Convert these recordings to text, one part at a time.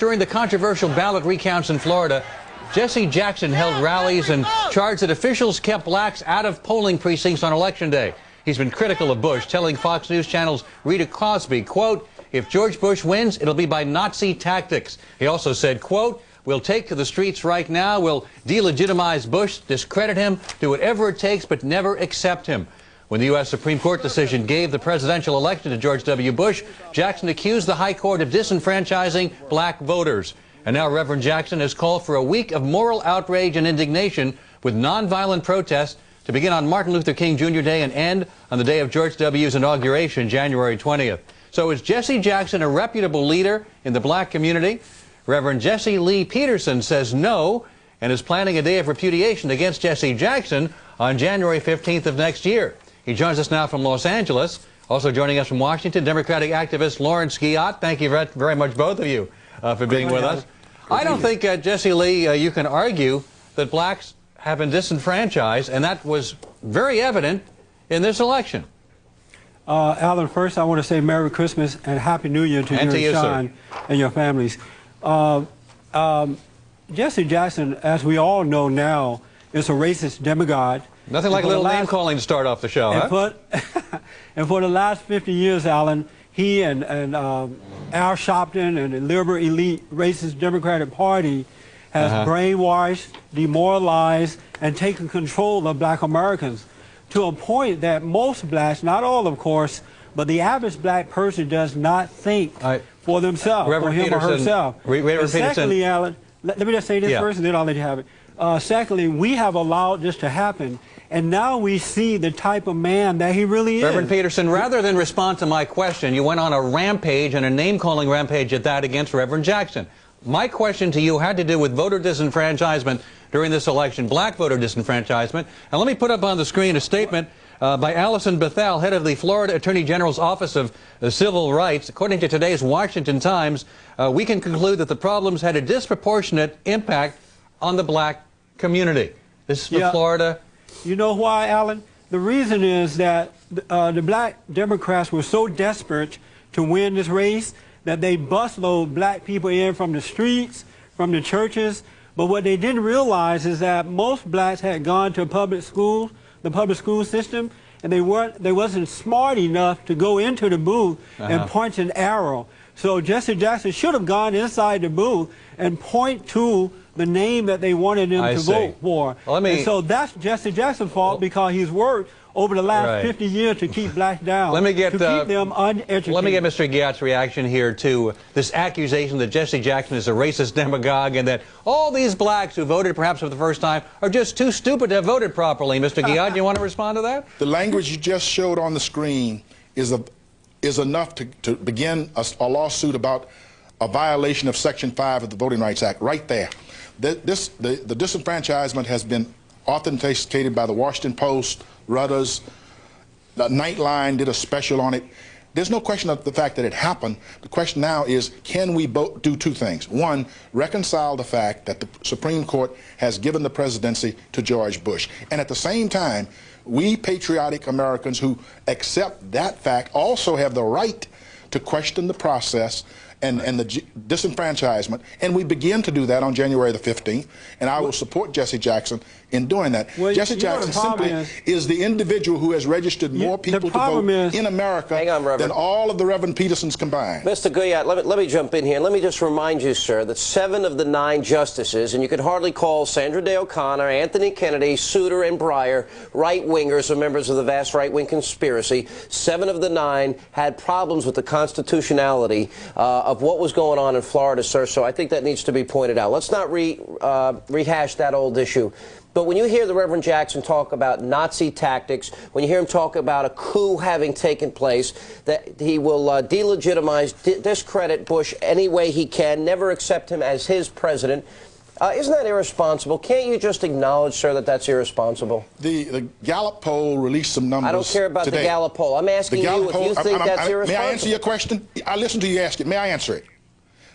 During the controversial ballot recounts in Florida, Jesse Jackson held rallies and charged that officials kept blacks out of polling precincts on Election Day. He's been critical of Bush, telling Fox News Channel's Rita Cosby, quote, "If George Bush wins, it'll be by Nazi tactics." He also said, quote, "We'll take to the streets right now. We'll delegitimize Bush, discredit him, do whatever it takes, but never accept him." When the U.S. Supreme Court decision gave the presidential election to George W. Bush, Jackson accused the High Court of disenfranchising black voters. And now Reverend Jackson has called for a week of moral outrage and indignation with nonviolent protests to begin on Martin Luther King Jr. Day and end on the day of George W.'s inauguration, January 20th. So is Jesse Jackson a reputable leader in the black community? Reverend Jesse Lee Peterson says no and is planning a day of repudiation against Jesse Jackson on January 15th of next year. He joins us now from Los Angeles. Also joining us from Washington, Democratic activist Lawrence Guyot. Thank you very much, both of you, for being with us. I don't think, Jesse Lee, you can argue that blacks have been disenfranchised, and that was very evident in this election. Alan, first I want to say Merry Christmas and Happy New Year to you and Sean and your families. Jesse Jackson, as we all know now, is a racist demagogue. Nothing like a little name calling to start off the show, huh? And for the last 50 years, Alan, he and Al Sharpton and the liberal elite racist Democratic Party has brainwashed, demoralized, and taken control of black Americans to a point that most blacks, not all of course, but the average black person does not think for themselves, for him or herself. Secondly, Alan, let me just say this first and then I'll let you have it. Secondly, we have allowed this to happen, and now we see the type of man that he really is. Reverend Peterson, rather than respond to my question, you went on a rampage, and a name-calling rampage at that, against Reverend Jackson. My question to you had to do with voter disenfranchisement during this election, black voter disenfranchisement. And let me put up on the screen a statement by Allison Bethel, head of the Florida Attorney General's Office of Civil Rights. According to today's Washington Times, we can conclude that the problems had a disproportionate impact on the black community. This is for Florida. You know why, Alan? The reason is that the black Democrats were so desperate to win this race that they busload black people in from the streets, from the churches. But what they didn't realize is that most blacks had gone to public schools, the public school system, and they wasn't smart enough to go into the booth and point an arrow. So Jesse Jackson should have gone inside the booth and point to the name that they wanted him to vote for. And so that's Jesse Jackson's fault because he's worked over the last 50 years to keep blacks down, to keep them uneducated. Let me get Mr. Guyot's reaction here to this accusation that Jesse Jackson is a racist demagogue and that all these blacks who voted perhaps for the first time are just too stupid to have voted properly. Mr. Guyot, you want to respond to that? The language you just showed on the screen is enough to begin a lawsuit about a violation of Section 5 of the Voting Rights Act, right there. The disenfranchisement has been authenticated by the Washington Post, Reuters, the Nightline did a special on it. There's no question of the fact that it happened. The question now is, can we do two things? One, reconcile the fact that the Supreme Court has given the presidency to George Bush. And at the same time, we patriotic Americans who accept that fact also have the right to question the process and the disenfranchisement, and we begin to do that on January the 15th, and I will support Jesse Jackson in doing that. Well, Jesse Jackson simply is the individual who has registered more people to vote in America than all of the Reverend Petersons combined. Mr. Guyot, let me jump in here. Let me just remind you, sir, that 7 of the 9 justices, and you could hardly call Sandra Day O'Connor, Anthony Kennedy, Souter, and Breyer right-wingers or members of the vast right-wing conspiracy. 7 of the 9 had problems with the constitutionality of what was going on in Florida, sir, so I think that needs to be pointed out. Let's not rehash that old issue. But when you hear the Reverend Jackson talk about Nazi tactics, when you hear him talk about a coup having taken place, that he will delegitimize, discredit Bush any way he can, never accept him as his president, isn't that irresponsible? Can't you just acknowledge, sir, that that's irresponsible? The Gallup poll released some numbers. I don't care about the Gallup poll. I'm asking you if you think that's irresponsible. May I answer your question? I listened to you ask it. May I answer it?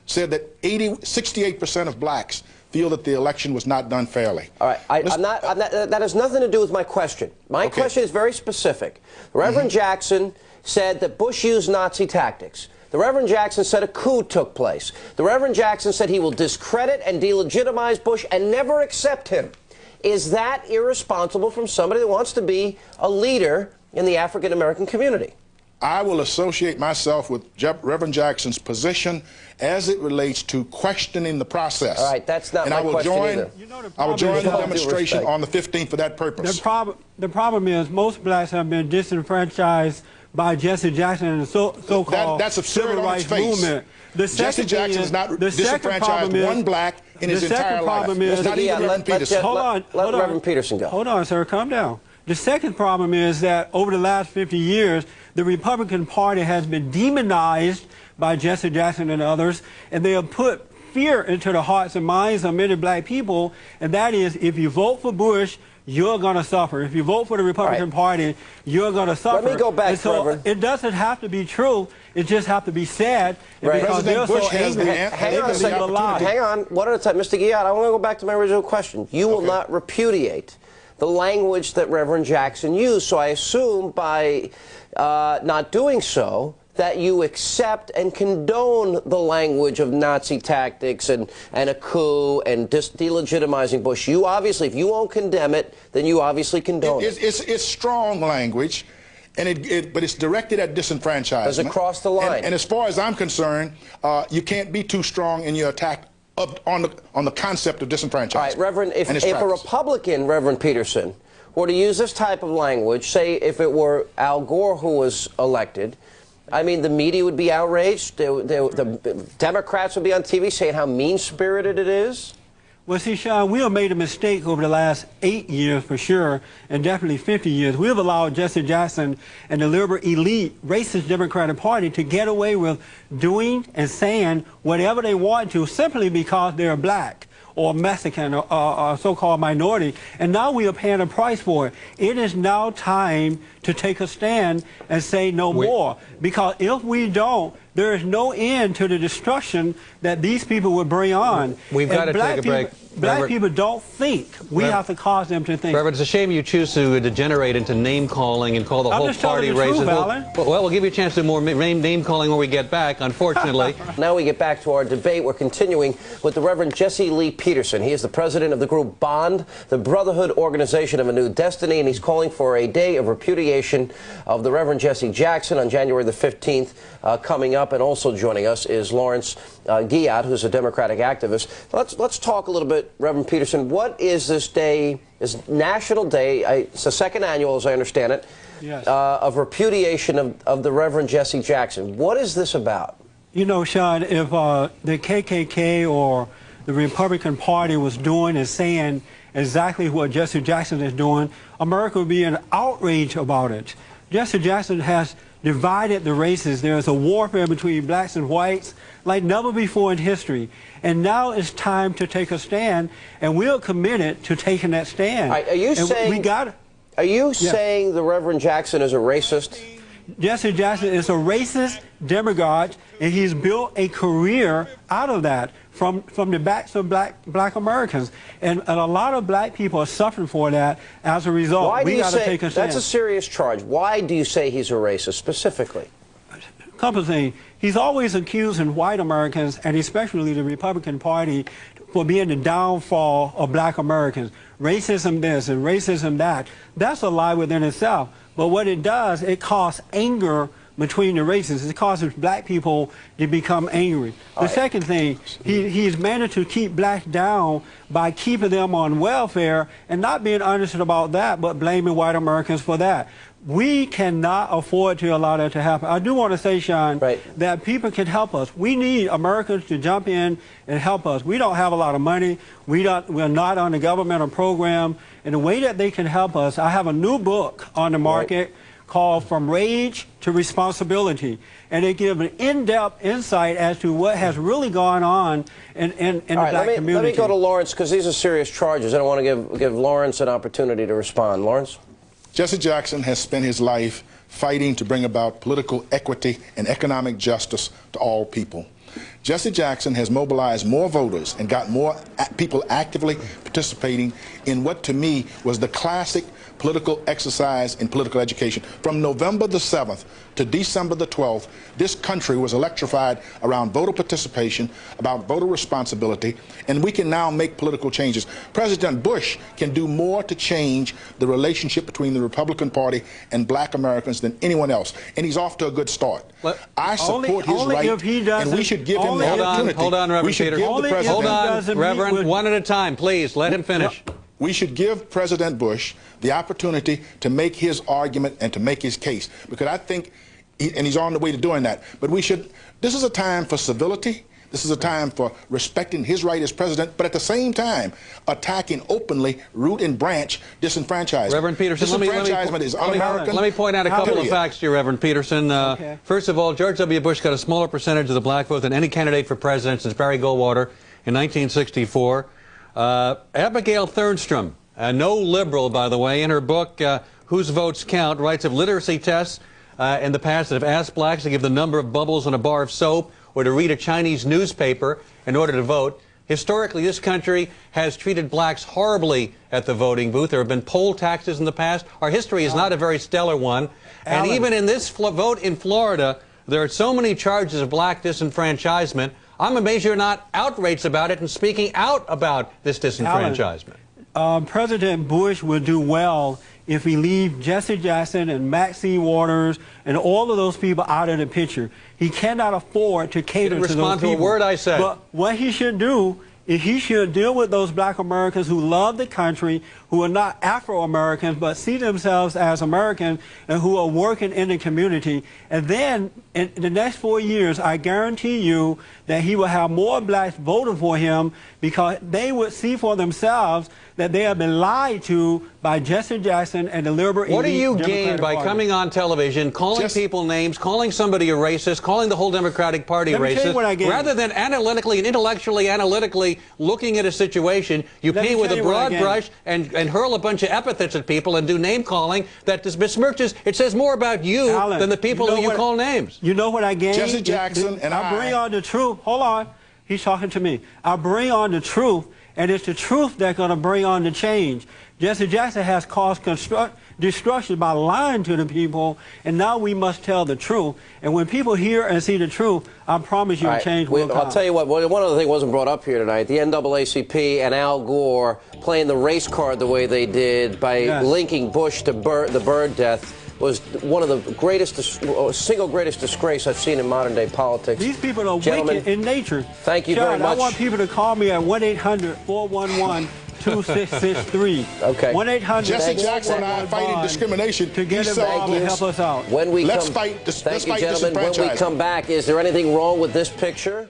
Said that 68% of blacks feel that the election was not done fairly. All right, that has nothing to do with my question. My question is very specific. Reverend Jackson said that Bush used Nazi tactics. The Reverend Jackson said a coup took place. The Reverend Jackson said he will discredit and delegitimize Bush and never accept him. Is that irresponsible from somebody that wants to be a leader in the African American community? I will associate myself with Reverend Jackson's position as it relates to questioning the process. All right, that's not my question either. I will join the demonstration on the 15th for that purpose. The problem is most blacks have been disenfranchised by Jesse Jackson and the so-called civil rights movement. Jesse Jackson has not disenfranchised one black in his entire life. Not even Reverend Peterson. Let Reverend Peterson go. Hold on, sir. Calm down. The second problem is that over the last 50 years, the Republican Party has been demonized by Jesse Jackson and others, and they have put fear into the hearts and minds of many black people, and that is, if you vote for Bush, you're going to suffer. If you vote for the Republican Party, you're going to suffer. Let me go back, Reverend. It doesn't have to be true. It just has to be said. Right. Because President Bush has the Hang on, one at a time. Mr. Guyot, I want to go back to my original question. You will not repudiate the language that Reverend Jackson used, so I assume by not doing so that you accept and condone the language of Nazi tactics and a coup and delegitimizing Bush. You obviously, if you won't condemn it, then you obviously condone it. It's strong language, and but it's directed at disenfranchisement. Does it cross the line? And as far as I'm concerned, you can't be too strong in your attack on the concept of disenfranchisement. All right, Reverend, if a Republican, Reverend Peterson, were to use this type of language, say if it were Al Gore who was elected, I mean, the media would be outraged. The Democrats would be on TV saying how mean-spirited it is. Well, see, Sean, we have made a mistake over the last 8 years for sure, and definitely 50 years. We have allowed Jesse Jackson and the liberal elite racist Democratic Party to get away with doing and saying whatever they want to simply because they're black or Mexican or so-called minority, and now we are paying a price for it. It is now time to take a stand and say no more, because if we don't, there is no end to the destruction that these people will bring on. We've got to take a break. Black people don't think. We have to cause them to think. Reverend, it's a shame you choose to degenerate into name-calling and call the whole party racist. Well, we'll give you a chance to do more name-calling when we get back, unfortunately. Now we get back to our debate. We're continuing with the Reverend Jesse Lee Peterson. He is the president of the group BOND, the Brotherhood Organization of a New Destiny, and he's calling for a day of repudiation of the Reverend Jesse Jackson on January the 15th. Coming up, and also joining us is Lawrence Guyot, who's a Democratic activist. Let's talk a little bit, Reverend Peterson. What is this day, this National Day, it's the second annual, as I understand it, yes, of repudiation of the Reverend Jesse Jackson. What is this about? You know, Sean, if the KKK or the Republican Party was doing and saying exactly what Jesse Jackson is doing, America would be in outrage about it. Jesse Jackson has divided the races. There's a warfare between blacks and whites like never before in history. And now it's time to take a stand, and we're committed to taking that stand. Are you saying the Reverend Jackson is a racist? Jesse Jackson is a racist demagogue, and he's built a career out of that from the backs of black Americans. And a lot of black people are suffering for that as a result. Why do you say that's a serious charge? Why do you say he's a racist specifically? A couple of things. He's always accusing white Americans, and especially the Republican Party, for being the downfall of black Americans. Racism this and racism that. That's a lie within itself. But what it does, it causes anger between the races. It causes black people to become angry. The second thing, he's managed to keep blacks down by keeping them on welfare and not being honest about that, but blaming white Americans for that. We cannot afford to allow that to happen. I do want to say, Sean, that people can help us. We need Americans to jump in and help us. We don't have a lot of money. We're not on the governmental program. And the way that they can help us, I have a new book on the market called From Rage to Responsibility. And it gives an in-depth insight as to what has really gone on in the black community. Let me go to Lawrence, because these are serious charges. I don't want to give Lawrence an opportunity to respond. Lawrence? Jesse Jackson has spent his life fighting to bring about political equity and economic justice to all people. Jesse Jackson has mobilized more voters and got more people actively participating in what to me was the classic political exercise in political education. From November the 7th to December the 12th, this country was electrified around voter participation, about voter responsibility, and we can now make political changes. President Bush can do more to change the relationship between the Republican Party and black Americans than anyone else, and he's off to a good start. I support his right, and we should give him the opportunity. Hold on, Reverend Peterson. Hold on, Reverend, one at a time, please. Let him finish. We should give President Bush the opportunity to make his argument and to make his case, because I think, and he's on the way to doing that, but we should, this is a time for civility. This is a time for respecting his right as president, but at the same time, attacking openly, root and branch, disenfranchisement. Reverend Peterson, disenfranchisement is un-American. Let me point out a couple of facts to you, Reverend Peterson. First of all, George W. Bush got a smaller percentage of the black vote than any candidate for president since Barry Goldwater in 1964. Abigail Thernstrom, no liberal, by the way, in her book, Whose Votes Count, writes of literacy tests in the past that have asked blacks to give the number of bubbles on a bar of soap or to read a Chinese newspaper in order to vote. Historically, this country has treated blacks horribly at the voting booth. There have been poll taxes in the past. Our history is not a very stellar one. And even in this vote in Florida, there are so many charges of black disenfranchisement. I'm amazed you're not outraged about it and speaking out about this disenfranchisement. President Bush will do well if we leave Jesse Jackson and Maxine Waters and all of those people out of the picture. He cannot afford to cater to those people. Respond to a word I said. But what he should do is he should deal with those black Americans who love the country, who are not Afro-Americans, but see themselves as Americans and who are working in the community. And then in the next 4 years, I guarantee you that he will have more blacks voting for him because they would see for themselves that they have been lied to by Jesse Jackson and the liberal elite. What do you gain by Party. coming on television, calling people names, calling somebody a racist, calling the whole Democratic Party racist, rather than analytically and intellectually analytically looking at a situation, you paint with a broad brush and hurl a bunch of epithets at people and do name calling that besmirches. It says more about you than the people who you call names. You know what I gain? Jesse Jackson and I bring on the truth. Hold on. He's talking to me. I bring on the truth, and it's the truth that's going to bring on the change. Jesse Jackson has caused destruction by lying to the people, and now we must tell the truth. And when people hear and see the truth, I promise you a change will come. I'll tell you what, one other thing wasn't brought up here tonight. The NAACP and Al Gore playing the race card the way they did by linking Bush to the bird death was one of the greatest, single greatest disgrace I've seen in modern day politics. These people are wicked in nature. Thank you very much. I want people to call me at 1-800-411-2663. Okay. 1-800. Jesse Jackson and I fighting discrimination to get involved and help us out. When we let's fight Thank you, gentlemen. When we come back, is there anything wrong with this picture?